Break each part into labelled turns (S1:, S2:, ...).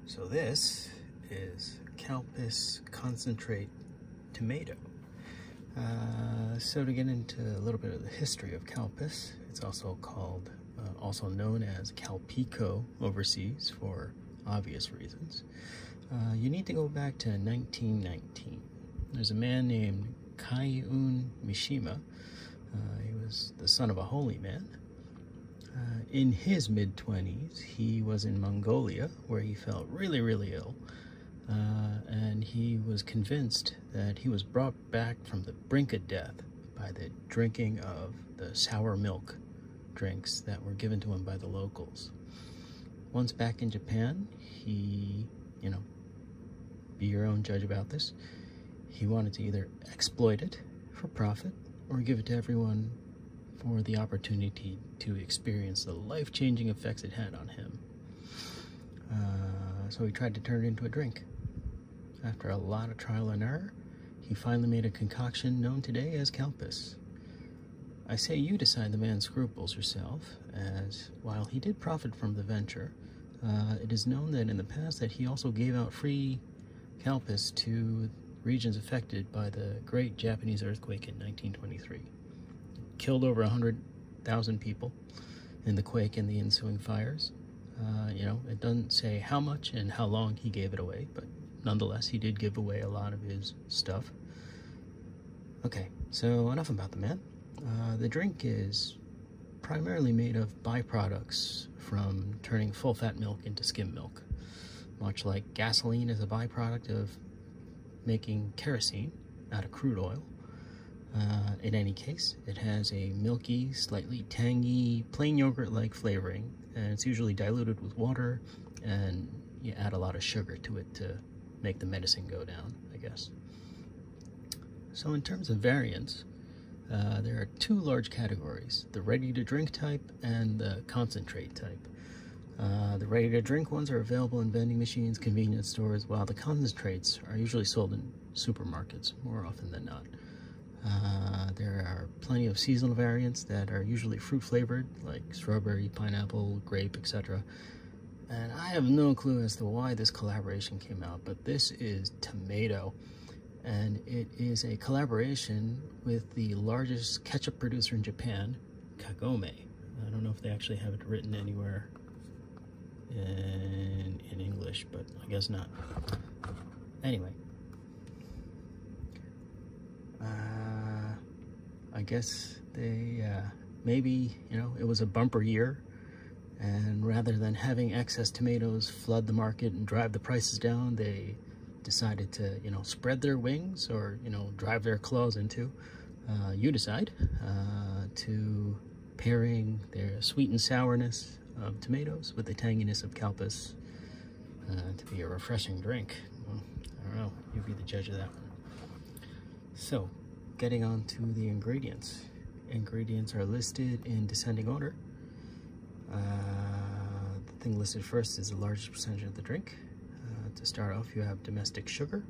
S1: So this is Calpis concentrate tomato. So to get into a little bit of the history of Calpis, it's also called, also known as Calpico overseas for obvious reasons. You need to go back to 1919. There's a man named Kaiun Mishima. He was the son of a holy man. In his mid-20s, he was in Mongolia, where he felt really, really ill. And he was convinced that he was brought back from the brink of death by the drinking of the sour milk drinks that were given to him by the locals. Once back in Japan, he, be your own judge about this, he wanted to either exploit it for profit or give it to everyone for the opportunity to experience the life-changing effects it had on him. So he tried to turn it into a drink. After a lot of trial and error, he finally made a concoction known today as Calpis. I say you decide the man's scruples yourself, as while he did profit from the venture, it is known that in the past that he also gave out free Calpis to regions affected by the Great Japanese Earthquake in 1923. Killed over 100,000 people in the quake and the ensuing fires. It doesn't say how much and how long he gave it away, but nonetheless, he did give away a lot of his stuff. Okay, so enough about the man. The drink is primarily made of byproducts from turning full-fat milk into skim milk, much like gasoline is a byproduct of making kerosene out of crude oil. In any case, it has a milky, slightly tangy, plain yogurt-like flavoring, and it's usually diluted with water, and you add a lot of sugar to it to make the medicine go down, I guess. So in terms of variants, there are two large categories, the ready-to-drink type and the concentrate type. The ready-to-drink ones are available in vending machines, convenience stores, while the concentrates are usually sold in supermarkets more often than not. There are plenty of seasonal variants that are usually fruit-flavored, like strawberry, pineapple, grape, etc. And I have no clue as to why this collaboration came out, but this is tomato. And it is a collaboration with the largest ketchup producer in Japan, Kagome. I don't know if they actually have it written anywhere in English, but I guess not. Anyway. I guess they, maybe, it was a bumper year, and rather than having excess tomatoes flood the market and drive the prices down, they decided to, spread their wings or, drive their claws into, you decide, to pairing their sweet and sourness of tomatoes with the tanginess of Calpis to be a refreshing drink. Well, I don't know, you be the judge of that one. So, getting on to the ingredients. Ingredients are listed in descending order. The thing listed first is the largest percentage of the drink. To start off, you have domestic sugar,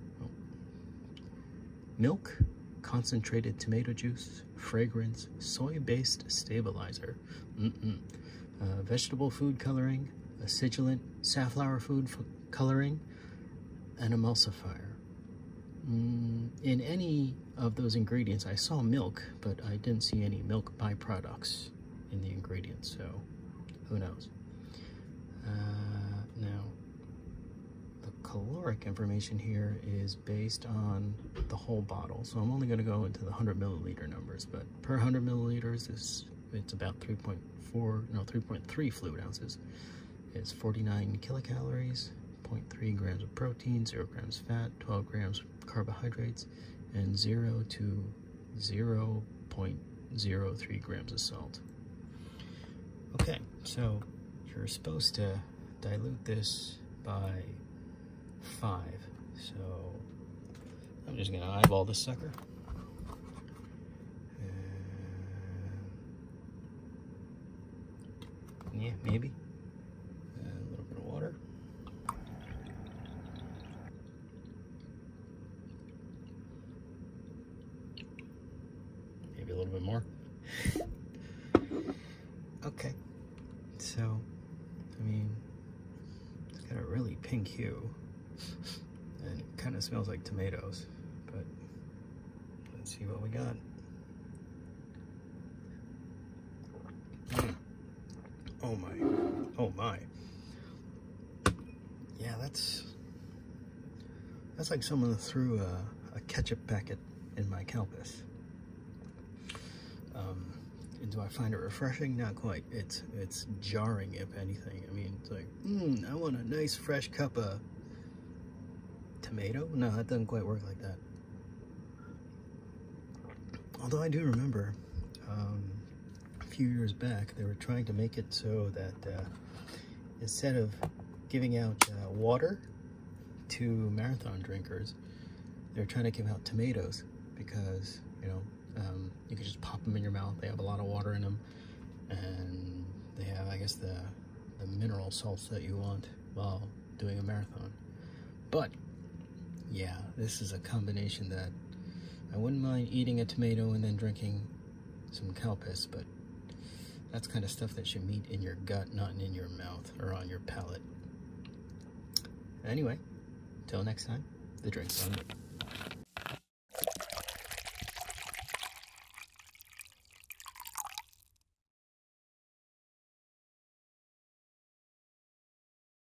S1: milk, concentrated tomato juice, fragrance, soy-based stabilizer, vegetable food coloring, acidulant, safflower food coloring, and emulsifier. In any of those ingredients, I saw milk, but I didn't see any milk byproducts in the ingredients, so who knows. Now, the caloric information here is based on the whole bottle, so I'm only going to go into the 100 milliliter numbers, but per 100 milliliters, it's about 3.3 fluid ounces. It's 49 kilocalories, 0.3 grams of protein, 0 grams fat, 12 grams carbohydrates, and 0 to 0.03 grams of salt. Okay, so you're supposed to dilute this by 5. So I'm just gonna eyeball this sucker. Yeah, maybe. A little bit of water. Maybe a little bit more. Okay. So, I mean, it's got a really pink hue, and it kind of smells like tomatoes, but let's see what we got. Oh my, oh my. Yeah, that's like someone threw a ketchup packet in my Calpis. Do I find it refreshing? Not quite. It's jarring, if anything. I mean, it's like, I want a nice fresh cup of tomato. No, that doesn't quite work like that. Although I do remember a few years back, they were trying to make it so that instead of giving out water to marathon drinkers, they're trying to give out tomatoes because, you know, you can just pop them in your mouth. They have a lot of water in them, and they have, I guess, the mineral salts that you want while doing a marathon. But yeah, this is a combination that I wouldn't mind eating a tomato and then drinking some Calpis, but that's kind of stuff that should meet in your gut, not in your mouth or on your palate. Anyway, till next time, the drink's on me.